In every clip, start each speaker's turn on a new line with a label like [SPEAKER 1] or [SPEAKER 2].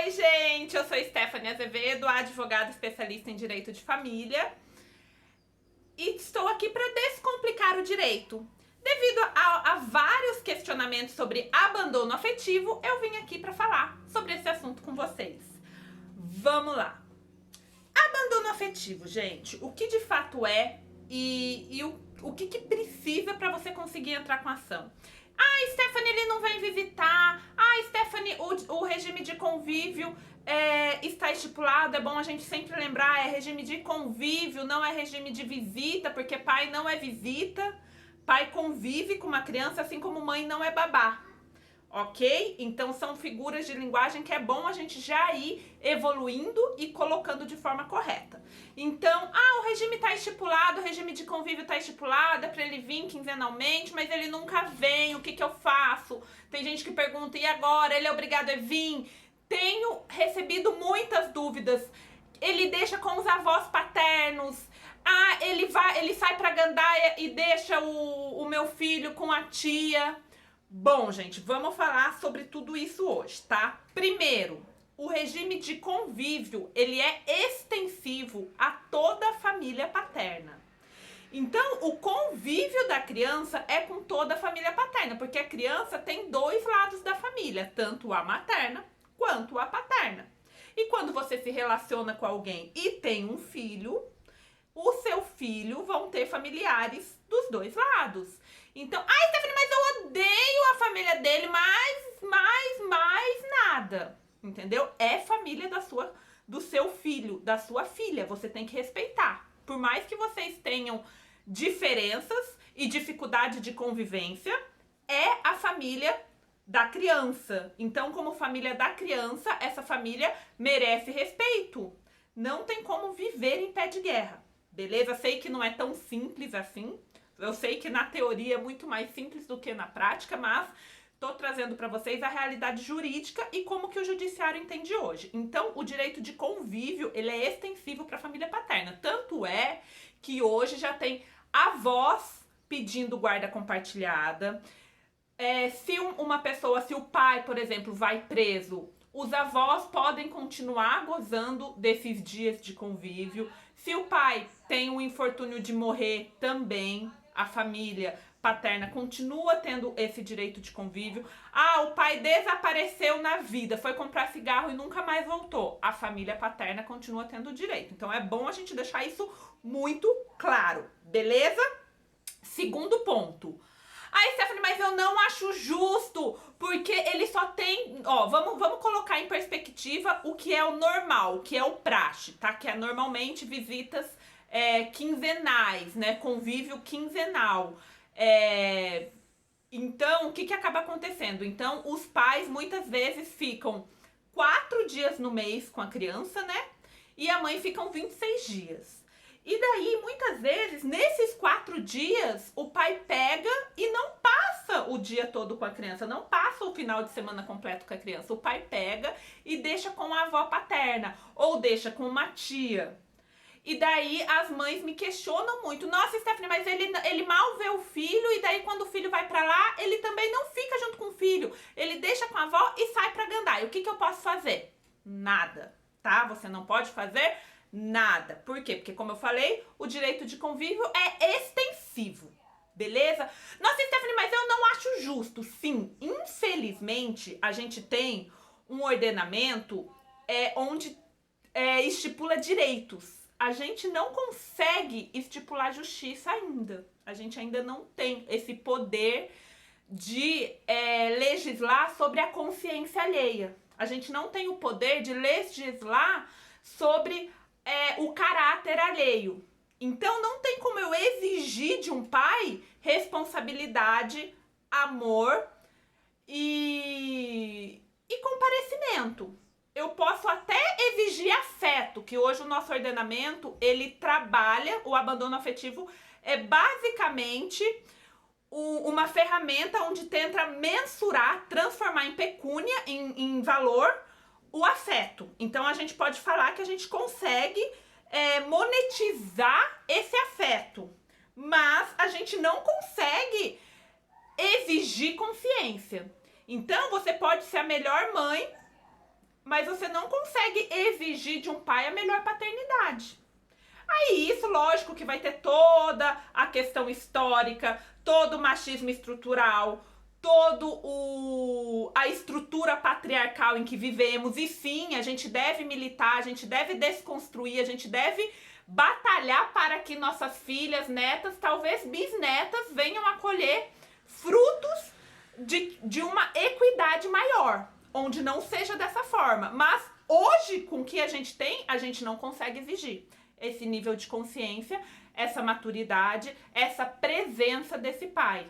[SPEAKER 1] Oi, gente! Eu sou Stephanie Azevedo, advogada especialista em direito de família. E estou aqui para descomplicar o direito. Devido a vários questionamentos sobre abandono afetivo, eu vim aqui para falar sobre esse assunto com vocês. Vamos lá! Abandono afetivo, gente, o que de fato é e o que precisa para você conseguir entrar com a ação? Stephanie, ele não vem visitar. Stephanie, o regime de convívio está estipulado. É bom a gente sempre lembrar, é regime de convívio, não é regime de visita, porque pai não é visita. Pai convive com uma criança, assim como mãe não é babá. Ok? Então são figuras de linguagem que é bom a gente já ir evoluindo e colocando de forma correta. Então, o regime está estipulado, o regime de convívio está estipulado, é para ele vir quinzenalmente, mas ele nunca vem, o que eu faço? Tem gente que pergunta, e agora? Ele é obrigado a vir? Tenho recebido muitas dúvidas. Ele deixa com os avós paternos. Ele sai para gandaia e deixa o meu filho com a tia. Bom, gente, vamos falar sobre tudo isso hoje, tá? Primeiro, o regime de convívio, ele é extensivo a toda a família paterna. Então, o convívio da criança é com toda a família paterna, porque a criança tem dois lados da família, tanto a materna quanto a paterna. E quando você se relaciona com alguém e tem um filho, o seu filho vão ter familiares dos dois lados. Então, Stephanie, mas eu odeio a família dele, mais nada. Entendeu? É família do seu filho, da sua filha. Você tem que respeitar. Por mais que vocês tenham diferenças e dificuldade de convivência, é a família da criança. Então, como família da criança, essa família merece respeito. Não tem como viver em pé de guerra. Beleza? Sei que não é tão simples assim. Eu sei que na teoria é muito mais simples do que na prática, mas estou trazendo para vocês a realidade jurídica e como que o judiciário entende hoje. Então, o direito de convívio, ele é extensivo para a família paterna. Tanto é que hoje já tem avós pedindo guarda compartilhada. Se o pai, por exemplo, vai preso, os avós podem continuar gozando desses dias de convívio. Se o pai tem o infortúnio de morrer também, a família paterna continua tendo esse direito de convívio. O pai desapareceu na vida, foi comprar cigarro e nunca mais voltou. A família paterna continua tendo o direito. Então é bom a gente deixar isso muito claro, beleza? Segundo ponto. Stephanie, mas eu não acho justo, porque ele só tem... vamos colocar em perspectiva o que é o normal, o que é o praxe, tá? Que é normalmente visitas quinzenais, né? Convívio quinzenal. Então, o que acaba acontecendo? Então, os pais muitas vezes ficam 4 dias no mês com a criança, né? E a mãe ficam 26 dias. E daí, muitas vezes, nesses 4 dias, o pai pega e não passa o dia todo com a criança, não passa o final de semana completo com a criança. O pai pega e deixa com a avó paterna, ou deixa com uma tia. E daí, as mães me questionam muito. Nossa, Stephanie, mas ele mal vê o filho, e daí quando o filho vai pra lá, ele também não fica junto com o filho. Ele deixa com a avó e sai pra gandaia. O que eu posso fazer? Nada, tá? Você não pode fazer nada. Por quê? Porque, como eu falei, o direito de convívio é extensivo. Beleza? Nossa, Stephanie, mas eu não acho justo. Sim, infelizmente, a gente tem um ordenamento onde estipula direitos. A gente não consegue estipular justiça ainda. A gente ainda não tem esse poder de legislar sobre a consciência alheia. A gente não tem o poder de legislar sobre o caráter alheio. Então não tem como eu exigir de um pai responsabilidade, amor e comparecimento. Eu posso até exigir afeto, que hoje o nosso ordenamento, ele trabalha, o abandono afetivo é basicamente uma ferramenta onde tenta mensurar, transformar em pecúnia, em valor, o afeto. Então a gente pode falar que a gente consegue monetizar esse afeto, mas a gente não consegue exigir consciência. Então você pode ser a melhor mãe, mas você não consegue exigir de um pai a melhor paternidade. Aí isso, lógico, que vai ter toda a questão histórica, todo o machismo estrutural, a estrutura patriarcal em que vivemos. E sim, a gente deve militar, a gente deve desconstruir, a gente deve batalhar para que nossas filhas, netas, talvez bisnetas, venham a colher frutos de uma equidade maior, onde não seja dessa forma. Mas hoje, com o que a gente tem, a gente não consegue exigir esse nível de consciência, essa maturidade, essa presença desse pai.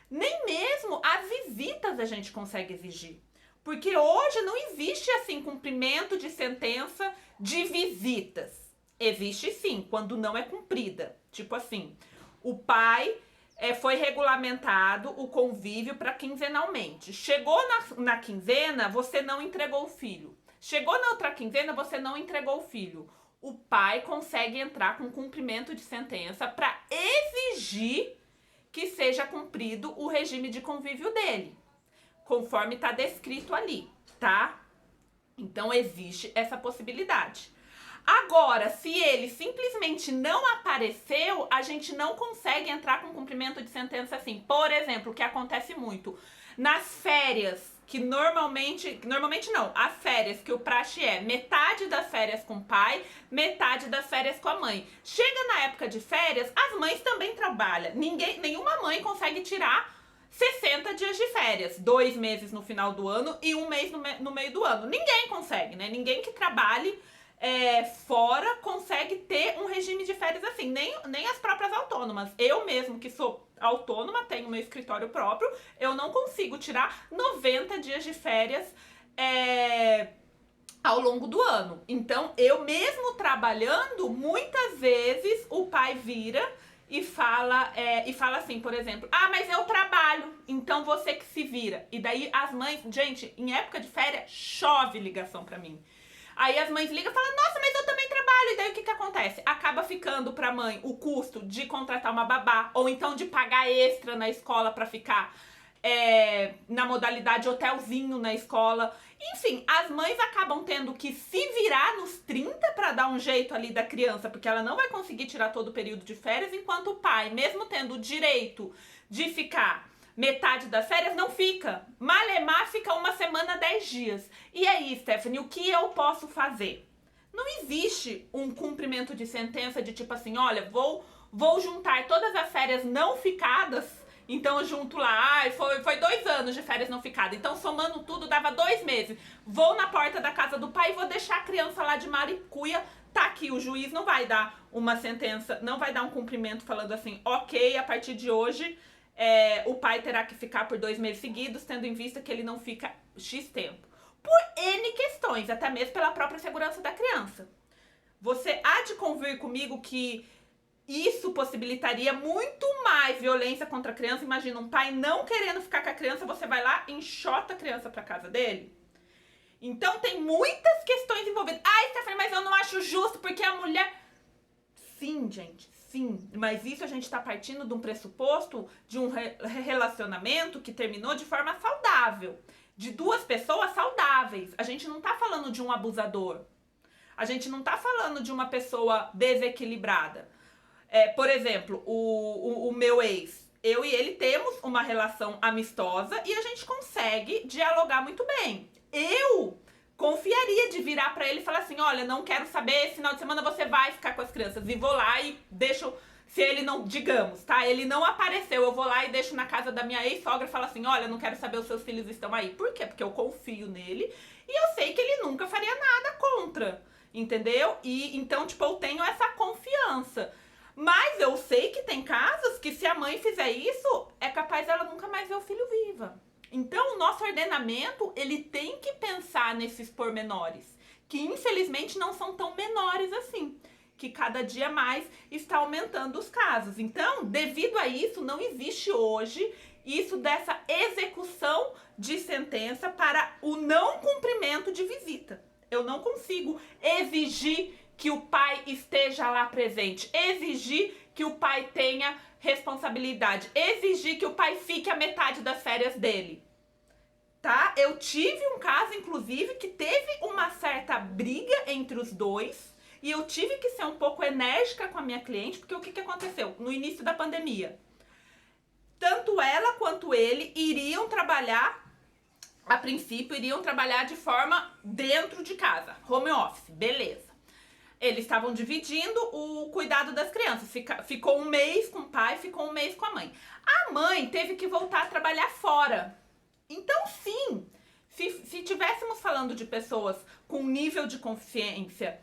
[SPEAKER 1] Nem mesmo as visitas a gente consegue exigir. Porque hoje não existe, assim, cumprimento de sentença de visitas. Existe sim, quando não é cumprida. Tipo assim, o pai foi regulamentado o convívio para quinzenalmente. Chegou na quinzena, você não entregou o filho. Chegou na outra quinzena, você não entregou o filho. O pai consegue entrar com cumprimento de sentença para exigir que seja cumprido o regime de convívio dele, conforme está descrito ali, tá? Então existe essa possibilidade. Agora, se ele simplesmente não apareceu, a gente não consegue entrar com cumprimento de sentença assim. Por exemplo, o que acontece muito nas férias, que normalmente não, as férias que o praxe é metade das férias com o pai, metade das férias com a mãe. Chega na época de férias, as mães também trabalham. Nenhuma mãe consegue tirar 60 dias de férias, 2 meses no final do ano e 1 mês no meio do ano. Ninguém consegue, né? Ninguém que trabalhe fora consegue ter um regime de férias assim, nem as próprias autônomas. Eu mesmo, que sou autônoma, tenho meu escritório próprio, eu não consigo tirar 90 dias de férias ao longo do ano. Então, eu mesmo trabalhando, muitas vezes o pai vira e fala assim, por exemplo, mas eu trabalho, então você que se vira. E daí as mães, gente, em época de férias, chove ligação pra mim. Aí as mães ligam e falam, nossa, mas eu também trabalho. E daí o que acontece? Acaba ficando pra mãe o custo de contratar uma babá, ou então de pagar extra na escola pra ficar na modalidade hotelzinho na escola. Enfim, as mães acabam tendo que se virar nos 30 pra dar um jeito ali da criança, porque ela não vai conseguir tirar todo o período de férias, enquanto o pai, mesmo tendo o direito de ficar metade das férias, não fica. Malemar fica 1 semana, 10 dias. E aí, Stephanie, o que eu posso fazer? Não existe um cumprimento de sentença de tipo assim, olha, vou juntar todas as férias não ficadas, então eu junto lá, foi 2 anos de férias não ficadas, então somando tudo dava 2 meses. Vou na porta da casa do pai e vou deixar a criança lá de maricuia. Tá aqui, o juiz não vai dar uma sentença, não vai dar um cumprimento falando assim, ok, a partir de hoje o pai terá que ficar por 2 meses seguidos, tendo em vista que ele não fica X tempo. Por N questões, até mesmo pela própria segurança da criança. Você há de convir comigo que isso possibilitaria muito mais violência contra a criança. Imagina um pai não querendo ficar com a criança, você vai lá e enxota a criança pra casa dele. Então tem muitas questões envolvidas. Stephanie, mas eu não acho justo porque a mulher... Sim, gente, sim. Mas isso a gente tá partindo de um pressuposto de um relacionamento que terminou de forma saudável. De 2 pessoas saudáveis. A gente não tá falando de um abusador. A gente não tá falando de uma pessoa desequilibrada. Por exemplo, o meu ex, eu e ele temos uma relação amistosa e a gente consegue dialogar muito bem. Eu confiaria de virar pra ele e falar assim, olha, não quero saber, esse final de semana você vai ficar com as crianças. E vou lá e deixo, se ele não, digamos, tá? Ele não apareceu, eu vou lá e deixo na casa da minha ex-sogra e falo assim, olha, não quero saber, os seus filhos estão aí. Por quê? Porque eu confio nele e eu sei que ele nunca faria nada contra, entendeu? E então, tipo, eu tenho essa confiança. Mas eu sei que tem casos que se a mãe fizer isso, é capaz dela nunca mais ver o filho viva. Então, o nosso ordenamento, ele tem que pensar nesses pormenores, que infelizmente não são tão menores assim, que cada dia mais está aumentando os casos. Então, devido a isso, não existe hoje isso dessa execução de sentença para o não cumprimento de visita. Eu não consigo exigir que o pai esteja lá presente, exigir que o pai tenha responsabilidade, exigir que o pai fique a metade das férias dele, tá? Eu tive um caso, inclusive, que teve uma certa briga entre os dois e eu tive que ser um pouco enérgica com a minha cliente, porque o que aconteceu? No início da pandemia, tanto ela quanto ele iriam trabalhar, a princípio, iriam trabalhar de forma dentro de casa, home office, beleza. Eles estavam dividindo o cuidado das crianças. Ficou um mês com o pai, ficou um mês com a mãe. A mãe teve que voltar a trabalhar fora. Então, sim, se tivéssemos falando de pessoas com nível de consciência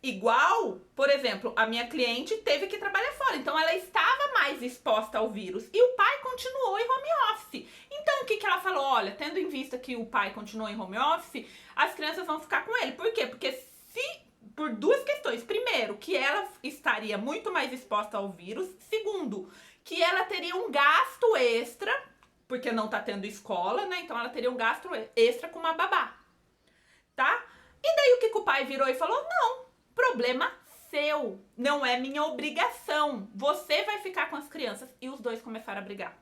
[SPEAKER 1] igual, por exemplo, a minha cliente teve que trabalhar fora. Então, ela estava mais exposta ao vírus. E o pai continuou em home office. Então, o que ela falou? Olha, tendo em vista que o pai continuou em home office, as crianças vão ficar com ele. Por quê? Porque por duas questões. Primeiro, que ela estaria muito mais exposta ao vírus. Segundo, que ela teria um gasto extra, porque não tá tendo escola, né? Então ela teria um gasto extra com uma babá, tá? E daí o que o pai virou e falou? Não, problema seu, não é minha obrigação. Você vai ficar com as crianças. E os dois começaram a brigar.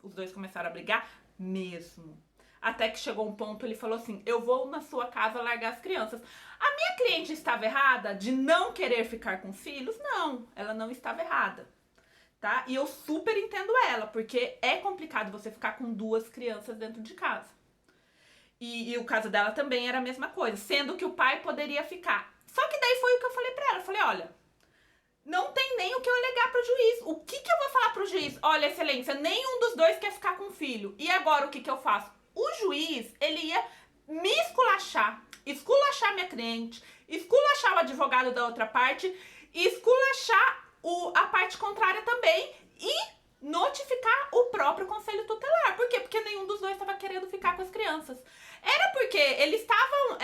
[SPEAKER 1] Os dois começaram a brigar mesmo. Até que chegou um ponto, ele falou assim, eu vou na sua casa largar as crianças. A minha cliente estava errada de não querer ficar com filhos? Não, ela não estava errada, tá? E eu super entendo ela, porque é complicado você ficar com duas crianças dentro de casa. E o caso dela também era a mesma coisa, sendo que o pai poderia ficar. Só que daí foi o que eu falei pra ela, eu falei, olha, não tem nem o que eu alegar pro juiz. O que eu vou falar pro juiz? Olha, excelência, nenhum dos dois quer ficar com o filho. E agora o que eu faço? O juiz, ele ia me esculachar minha cliente, esculachar o advogado da outra parte, esculachar a parte contrária também e notificar o próprio conselho tutelar. Por quê? Porque nenhum dos dois estava querendo ficar com as crianças. Era porque eles estavam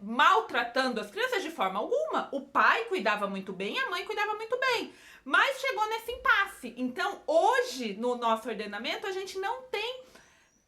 [SPEAKER 1] maltratando as crianças de forma alguma. O pai cuidava muito bem, a mãe cuidava muito bem. Mas chegou nesse impasse. Então, hoje, no nosso ordenamento, a gente não tem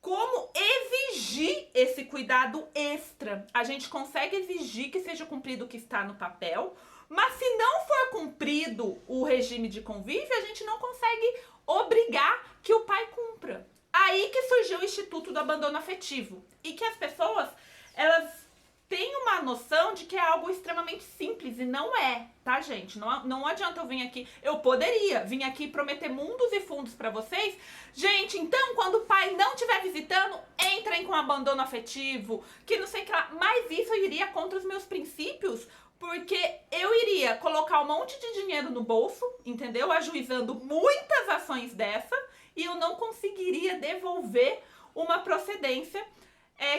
[SPEAKER 1] como exigir esse cuidado extra. A gente consegue exigir que seja cumprido o que está no papel, mas se não for cumprido o regime de convívio, a gente não consegue obrigar que o pai cumpra. Aí que surgiu o Instituto do Abandono Afetivo. E que as pessoas, elas têm uma noção de que é algo extremamente simples, e não é, tá, gente? Não adianta eu vir aqui, eu poderia vir aqui e prometer mundos e fundos pra vocês. Gente, então, quando o pai não estiver visitando, entrem com abandono afetivo, que não sei o que lá. Mas isso iria contra os meus princípios, porque eu iria colocar um monte de dinheiro no bolso, entendeu? Ajuizando muitas ações dessa, e eu não conseguiria devolver uma procedência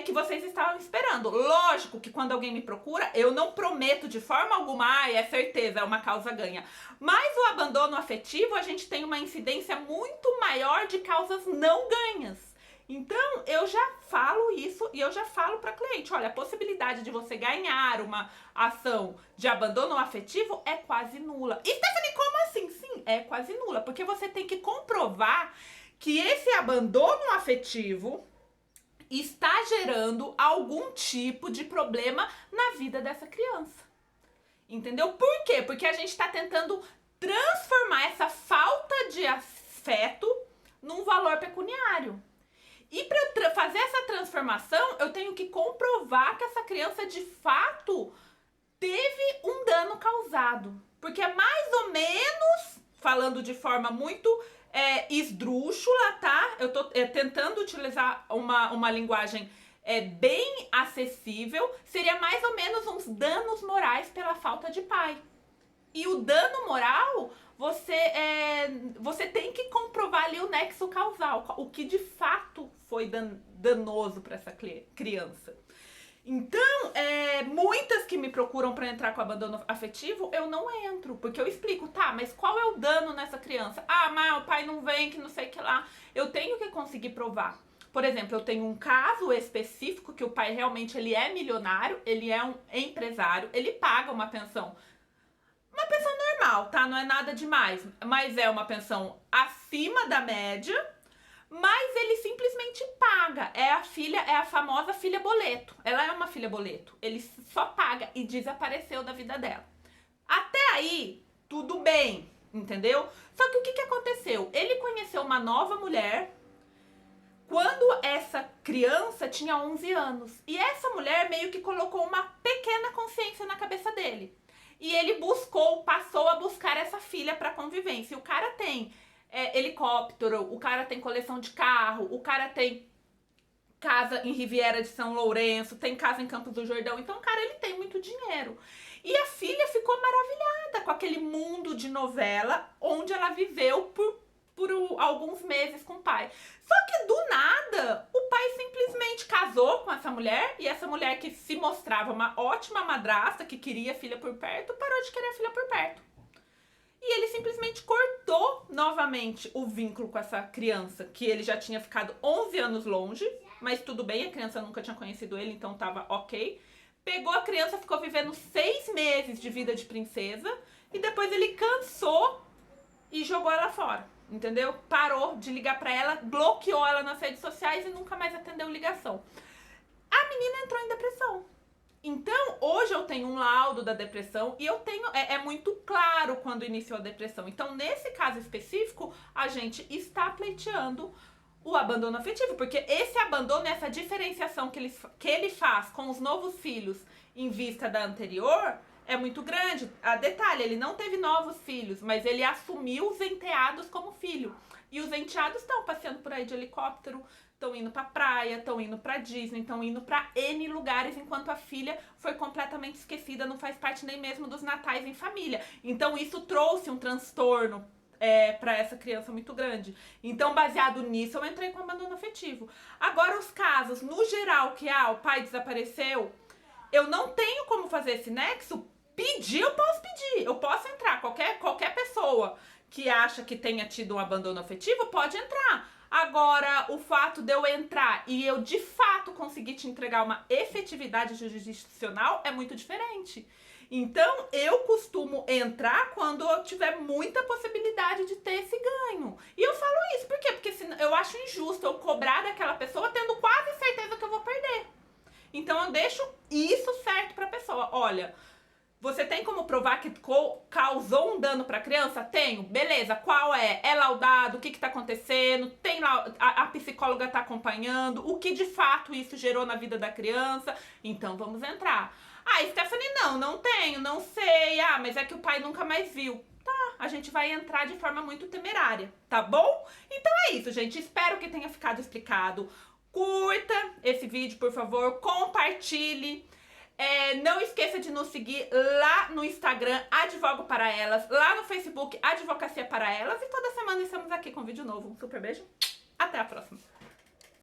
[SPEAKER 1] que vocês estavam esperando. Lógico que quando alguém me procura, eu não prometo de forma alguma, é certeza, é uma causa ganha. Mas o abandono afetivo, a gente tem uma incidência muito maior de causas não ganhas. Então, eu já falo isso e eu já falo para cliente, olha, a possibilidade de você ganhar uma ação de abandono afetivo é quase nula. E, Stephanie, como assim? Sim, é quase nula, porque você tem que comprovar que esse abandono afetivo está gerando algum tipo de problema na vida dessa criança. Entendeu? Por quê? Porque a gente está tentando transformar essa falta de afeto num valor pecuniário. E para eu fazer essa transformação, eu tenho que comprovar que essa criança de fato teve um dano causado. Porque é mais ou menos, falando de forma muito esdrúxula, tá? Eu tô tentando utilizar uma linguagem bem acessível. Seria mais ou menos uns danos morais pela falta de pai. E o dano moral, você tem que comprovar ali o nexo causal, o que de fato foi danoso para essa criança. Então, muitas que me procuram para entrar com abandono afetivo, eu não entro, porque eu explico, tá, mas qual é o dano nessa criança? Ah, mas o pai não vem, que não sei o que lá. Eu tenho que conseguir provar. Por exemplo, eu tenho um caso específico que o pai realmente ele é milionário, ele é um empresário, ele paga uma pensão normal, tá? Não é nada demais, mas é uma pensão acima da média, mas ele simplesmente paga. É a famosa filha boleto. Ela é uma filha boleto. Ele só paga e desapareceu da vida dela. Até aí, tudo bem, entendeu? Só que o que aconteceu? Ele conheceu uma nova mulher, quando essa criança tinha 11 anos. E essa mulher meio que colocou uma pequena consciência na cabeça dele. E ele passou a buscar essa filha para convivência. E o cara tem helicóptero, o cara tem coleção de carro, o cara tem casa em Riviera de São Lourenço, tem casa em Campos do Jordão. Então, o cara, ele tem muito dinheiro. E a filha ficou maravilhada com aquele mundo de novela onde ela viveu por alguns meses com o pai. Só que do nada, o pai simplesmente casou com essa mulher, e essa mulher que se mostrava uma ótima madrasta, que queria a filha por perto, parou de querer a filha por perto. E ele simplesmente cortou novamente o vínculo com essa criança, que ele já tinha ficado 11 anos longe, mas tudo bem, a criança nunca tinha conhecido ele, então tava ok. Pegou a criança, ficou vivendo 6 meses de vida de princesa, e depois ele cansou e jogou ela fora. Entendeu? Parou de ligar pra ela, bloqueou ela nas redes sociais e nunca mais atendeu ligação. A menina entrou em depressão. Então, hoje eu tenho um laudo da depressão e eu tenho. É muito claro quando iniciou a depressão. Então, nesse caso específico, a gente está pleiteando o abandono afetivo, porque esse abandono, essa diferenciação que ele faz com os novos filhos em vista da anterior, é muito grande. Detalhe, ele não teve novos filhos, mas ele assumiu os enteados como filho. E os enteados estão passeando por aí de helicóptero, estão indo pra praia, estão indo pra Disney, estão indo pra N lugares, enquanto a filha foi completamente esquecida, não faz parte nem mesmo dos natais em família. Então isso trouxe um transtorno para essa criança muito grande. Então, baseado nisso, eu entrei com abandono afetivo. Agora, os casos, no geral, que o pai desapareceu, eu não tenho como fazer esse nexo. Pedir, eu posso pedir. Eu posso entrar. Qualquer pessoa que acha que tenha tido um abandono afetivo pode entrar. Agora, o fato de eu entrar e eu, de fato, conseguir te entregar uma efetividade jurisdicional é muito diferente. Então, eu costumo entrar quando eu tiver muita possibilidade de ter esse ganho. E eu falo isso, por quê? Porque eu acho injusto eu cobrar daquela pessoa tendo quase certeza que eu vou perder. Então, eu deixo isso certo pra pessoa. Olha, você tem como provar que causou um dano pra criança? Tenho. Beleza, qual é? É laudado? O que tá acontecendo? Tem lá, a psicóloga tá acompanhando? O que de fato isso gerou na vida da criança? Então vamos entrar. Stephanie, não tenho, não sei. Mas é que o pai nunca mais viu. Tá, a gente vai entrar de forma muito temerária, tá bom? Então é isso, gente. Espero que tenha ficado explicado. Curta esse vídeo, por favor. Compartilhe. Não esqueça de nos seguir lá no Instagram, Advogo para Elas, lá no Facebook, Advocacia para Elas, e toda semana estamos aqui com vídeo novo. Um super beijo, até a próxima!